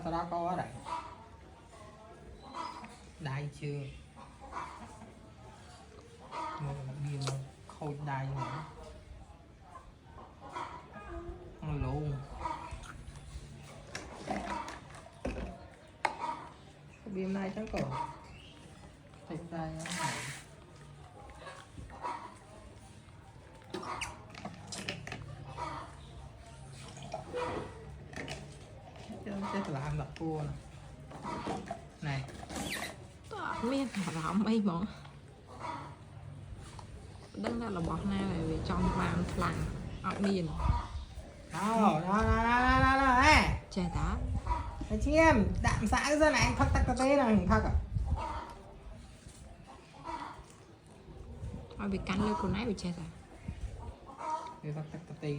tao đã có đấy đai chưa bia mà khôi đai nữa luôn bia này chẳng còn thịt đây chắc là ăn đặt cua này miên rộng ấy bọn đứng ra là bọt na này vì trong vàng lằng ở miền đó trời đó anh chị em đạm xã ra này anh thắc tắc tế này thắc à bị cắn lên con nãy bị chết à thắc tắc tế